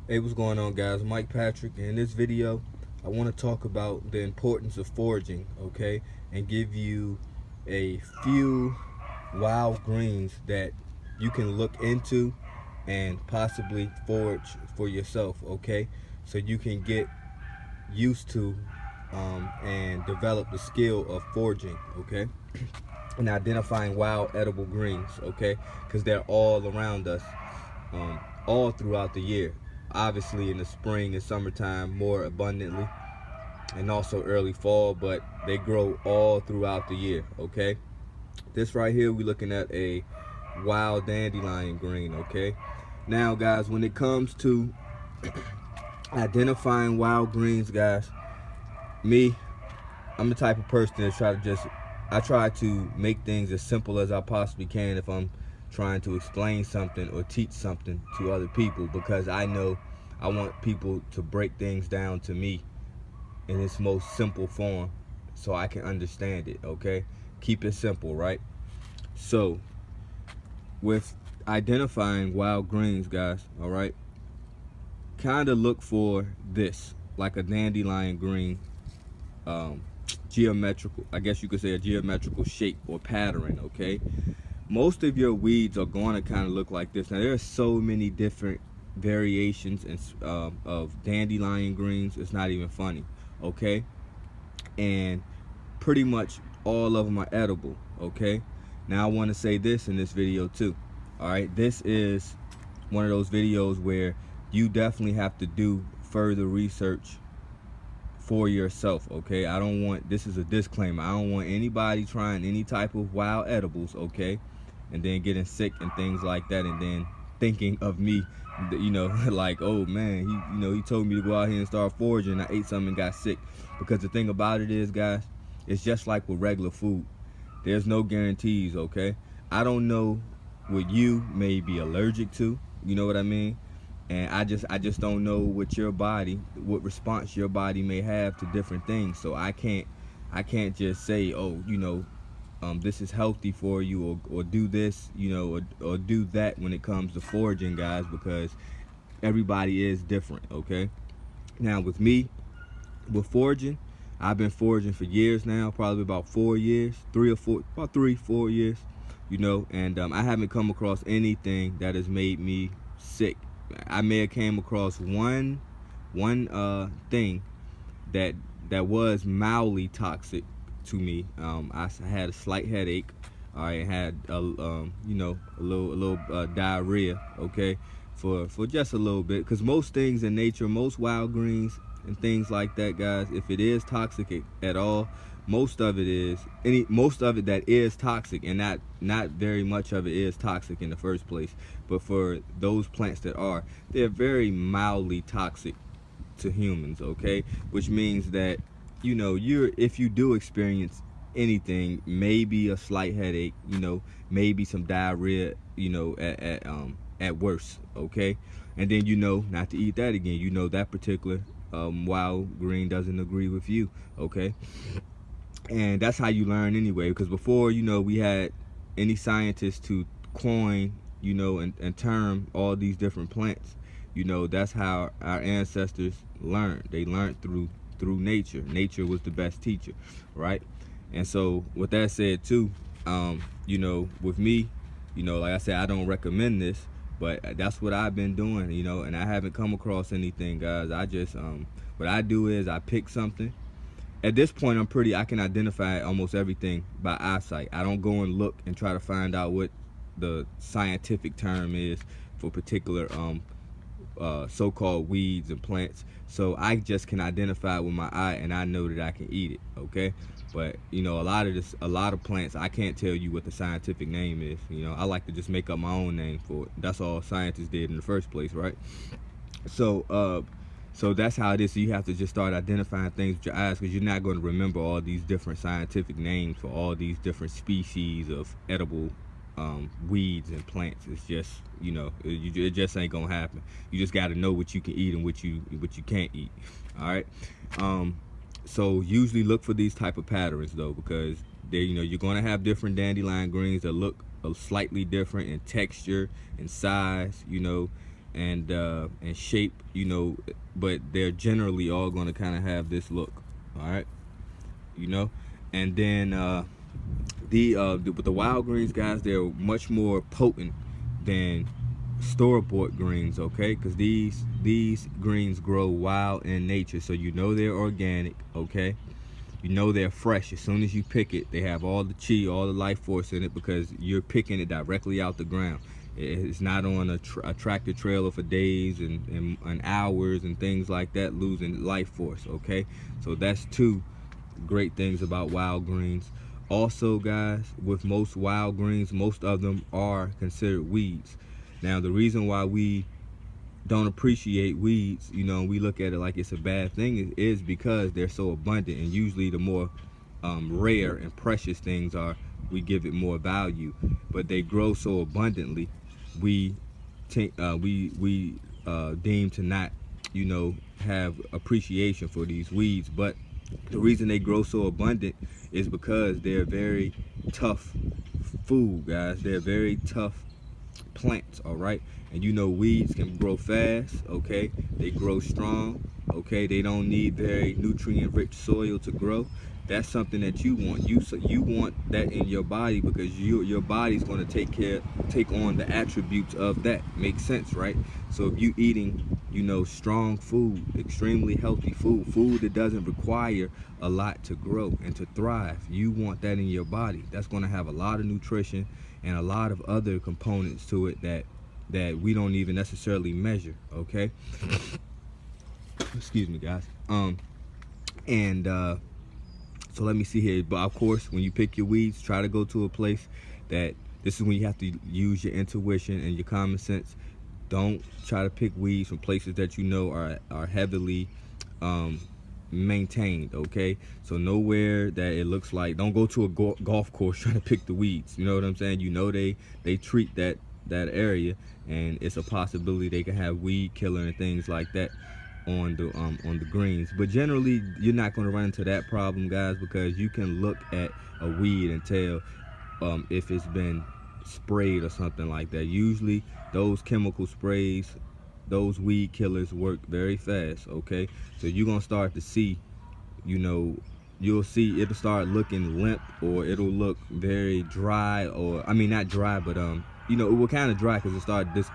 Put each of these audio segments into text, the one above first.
Hey, what's going on, guys? Mike Patrick. And in this video, I want to talk about the importance of foraging, okay? And give you a few wild greens that you can look into and possibly forage for yourself, okay? So you can get used to and develop the skill of foraging, okay? And identifying wild edible greens, okay? Because they're all around us, all throughout the year. Obviously, in the spring and summertime, more abundantly, and also early fall, but they grow all throughout the year, okay? This right here, we're looking at a wild dandelion green, okay? Now, guys, when it comes to identifying wild greens, guys, me, I'm the type of person that I try to make things as simple as I possibly can if I'm trying to explain something or teach something to other people, because I know I want people to break things down to me in its most simple form so I can understand it, okay? Keep it simple, right? So, with identifying wild greens, guys, all right, kind of look for this, like a dandelion green, um, geometrical, I guess you could say a geometrical shape or pattern, okay? Most of your weeds are going to kind of look like this. Now, there are so many different variations of dandelion greens, it's not even funny, okay? And pretty much all of them are edible, okay? Now, I want to say this in this video too, all right? This is one of those videos where you definitely have to do further research for yourself, okay? I don't want, this is a disclaimer, I don't want anybody trying any type of wild edibles, okay, and then getting sick and things like that, and then thinking of me, you know, like, oh man, he told me to go out here and start foraging, I ate something and got sick. Because the thing about it is, guys, it's just like with regular food, there's no guarantees, okay? I don't know what you may be allergic to, you know what I mean? And I just don't know what response your body may have to different things. So I can't just say, oh, this is healthy for you, or do this, or do that when it comes to foraging, guys, because everybody is different, okay? Now, with me, with foraging, I've been foraging for years now, probably about 4 years, 3 or 4, about 3, 4 years, and I haven't come across anything that has made me sick. I may have came across one thing that was mildly toxic to me. I had a slight headache. I had a little diarrhea. Okay, for just a little bit. Because most things in nature, most wild greens and things like that, guys, if it is toxic at all, most of it that is toxic, and not very much of it is toxic in the first place. But for those plants that are, they're very mildly toxic to humans, okay? Which means that if you do experience anything, maybe a slight headache, maybe some diarrhea, at worst, okay? And then not to eat that again. That particular wild green doesn't agree with you, okay? And that's how you learn anyway, because before, we had any scientist to coin, and term all these different plants. That's how our ancestors learned. They learned through nature. Nature was the best teacher, right? And so with that said too, with me, like I said, I don't recommend this, but that's what I've been doing, and I haven't come across anything, guys. I just what I do is I pick something. At this point, I can identify almost everything by eyesight. I don't go and look and try to find out what the scientific term is for particular so-called weeds and plants. So I just can identify it with my eye, and I know that I can eat it, okay? But a lot of plants, I can't tell you what the scientific name is. I like to just make up my own name for it. That's all scientists did in the first place, right? So that's how it is. So you have to just start identifying things with your eyes, because you're not going to remember all these different scientific names for all these different species of edible weeds and plants. It's just, it just ain't gonna happen. You just got to know what you can eat and what you can't eat. All right. So usually look for these type of patterns though, because you're gonna have different dandelion greens that look slightly different in texture and size, and shape, you know, but they're generally all going to kind of have this look. All right, you know, and then with the wild greens, guys, they're much more potent than store-bought greens, okay? Because these greens grow wild in nature, so you know they're organic, okay? You know they're fresh. As soon as you pick it, they have all the chi, all the life force in it, because you're picking it directly out the ground. It's not on a tractor trailer for days and hours and things like that, losing life force, okay? So that's two great things about wild greens. Also, guys, with most wild greens, most of them are considered weeds. Now, the reason why we don't appreciate weeds, you know, we look at it like it's a bad thing, is because they're so abundant. And usually the more rare and precious things are, we give it more value. But they grow so abundantly, we deem to not, you know, have appreciation for these weeds. But the reason they grow so abundant is because they're very tough food, guys. They're very tough plants, all right? And you know, weeds can grow fast, okay? They grow strong, okay? They don't need very nutrient rich soil to grow. That's something that you want. You want that in your body, because your body's going to take on the attributes of that. Makes sense, right? So if you eating, you know, strong food, extremely healthy food that doesn't require a lot to grow and to thrive, you want that in your body. That's going to have a lot of nutrition and a lot of other components to it that we don't even necessarily measure, okay? Excuse me, guys. And so let me see here. But of course, when you pick your weeds, try to go to a place that, this is when you have to use your intuition and your common sense. Don't try to pick weeds from places that you know are heavily maintained, okay? So nowhere that it looks like, don't go to a golf course trying to pick the weeds. You know what I'm saying? You know they treat that area, and it's a possibility they can have weed killer and things like that on the greens. But generally, you're not going to run into that problem, guys, because you can look at a weed and tell if it's been sprayed or something like that. Usually those chemical sprays, those weed killers work very fast, okay? So you're gonna start to see, you know, you'll see it'll start looking limp, or it'll look very dry, or I mean not dry, but you know, it will kind of dry because it started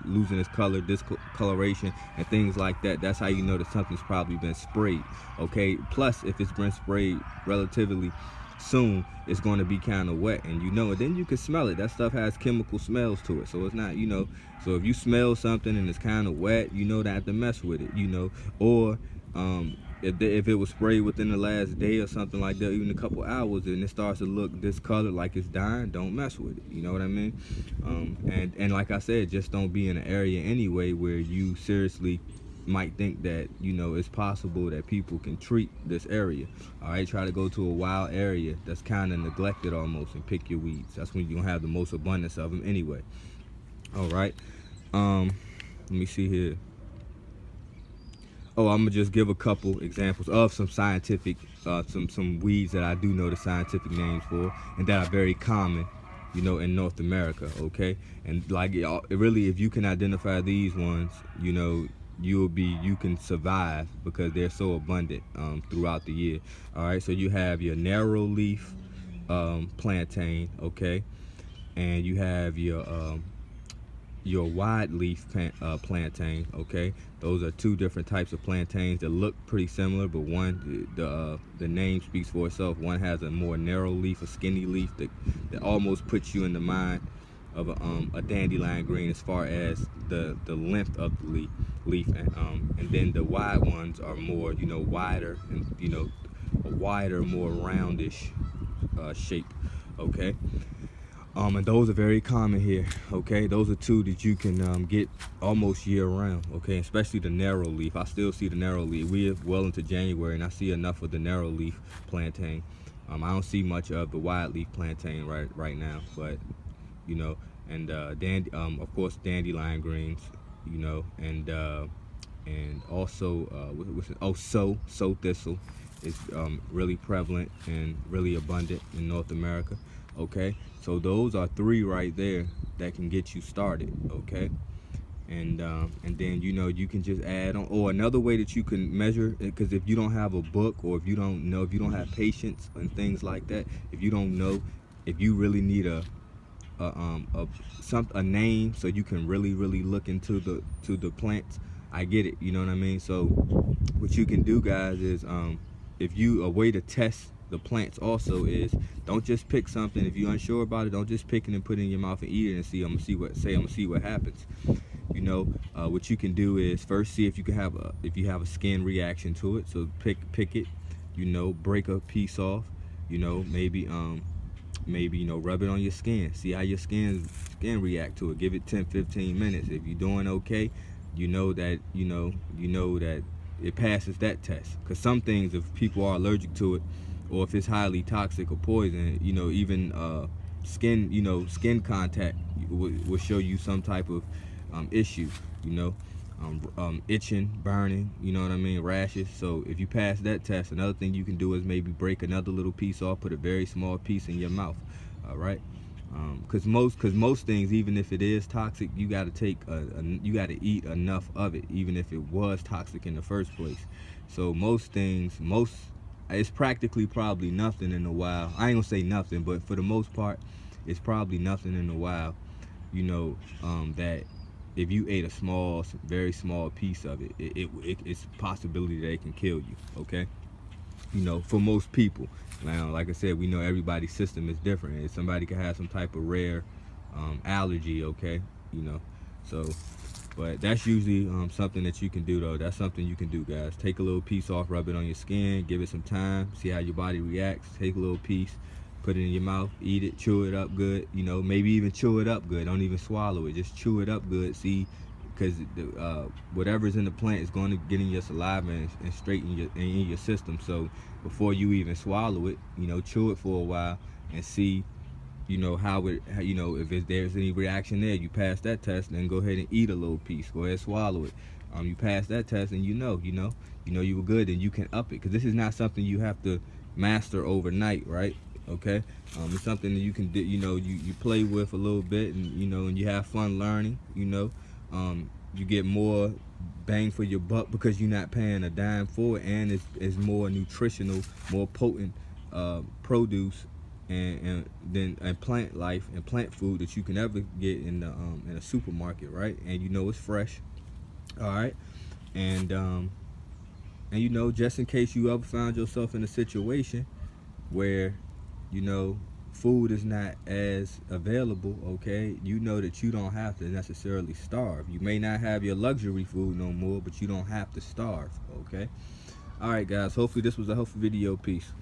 losing its color, discoloration, and things like that. That's how you know that something's probably been sprayed, okay? Plus, if it's been sprayed relatively soon, it's going to be kind of wet, and you know, and then you can smell it. That stuff has chemical smells to it, so it's not, you know, so if you smell something and it's kind of wet, you know not to mess with it, you know. Or if it was sprayed within the last day or something like that, even a couple hours, and it starts to look discolored like it's dying, don't mess with it, you know what I mean? And like I said, just don't be in an area anyway where you seriously might think that, you know, it's possible that people can treat this area. All right, try to go to a wild area that's kind of neglected almost, and pick your weeds. That's when you're gonna have the most abundance of them anyway. All right, let me see here. Oh, I'm gonna just give a couple examples of some scientific some weeds that I do know the scientific names for, and that are very common, you know, in North America, okay? And like, really, if you can identify these ones, you know, you can survive because they're so abundant throughout the year. All right, so you have your narrow leaf plantain, okay? And you have your wide leaf plantain, okay? Those are two different types of plantains that look pretty similar, but one, the name speaks for itself. One has a more narrow leaf, a skinny leaf that almost puts you in the mind of a dandelion green as far as the length of the leaf, and then the wide ones are more, you know, wider, and you know, a wider, more roundish shape, okay? And those are very common here, okay? Those are two that you can get almost year round, okay? Especially the narrow leaf. I still see the narrow leaf. We're well into January, and I see enough of the narrow leaf plantain. I don't see much of the wide leaf plantain right now, but you know, and of course dandelion greens, you know, and also so thistle is really prevalent and really abundant in North America, okay? So those are three right there that can get you started, okay? and then you can just add on. Or another way that you can measure, because if you don't have a book, or if you don't know, if you don't have patience and things like that, if you don't know, if you really need a name so you can really look into the plants, I get it, you know what I mean. So what you can do, guys, is if you a way to test the plants also is, don't just pick something. If you're unsure about it, don't just pick it and put it in your mouth and eat it and see. I'm gonna see what happens. What you can do is first see if you can have a skin reaction to it. So pick it, break a piece off, maybe rub it on your skin, see how your skin react to it. Give it 10-15 minutes. If you're doing okay, that it passes that test. Because some things, if people are allergic to it, or if it's highly toxic or poison, even skin contact will show you some type of issue, itching, burning, you know what I mean, rashes. So if you pass that test, another thing you can do is maybe break another little piece off, put a very small piece in your mouth. All right. Because most things, even if it is toxic, you got to eat enough of it, even if it was toxic in the first place. So most things, it's practically probably nothing in the wild. I ain't gonna say nothing, but for the most part, it's probably nothing in the wild. That if you ate a very small piece of it, it's a possibility that it can kill you. Okay. For most people. Now, like I said, we know everybody's system is different, and somebody could have some type of rare allergy. Okay. So, but that's usually something that you can do, though. That's something you can do, guys. Take a little piece off, rub it on your skin, give it some time, see how your body reacts. Take a little piece, put it in your mouth, eat it, chew it up good. Maybe even chew it up good. Don't even swallow it. Just chew it up good. See, because whatever's in the plant is going to get in your saliva and straight in your system. So before you even swallow it, chew it for a while and see, if there's any reaction there. You pass that test, then go ahead and eat a little piece. Go ahead and swallow it. You pass that test, and you were good, and you can up it, because this is not something you have to master overnight, right? Okay. It's something that you can do. You play with a little bit, and and you have fun learning. You get more bang for your buck because you're not paying a dime for it, and it's more nutritional, more potent produce and plant life and plant food that you can ever get in a supermarket, right? And it's fresh. All right. And just in case you ever found yourself in a situation where food is not as available, okay, that you don't have to necessarily starve. You may not have your luxury food no more, but you don't have to starve. Okay. All right, guys, hopefully this was a helpful video. Peace.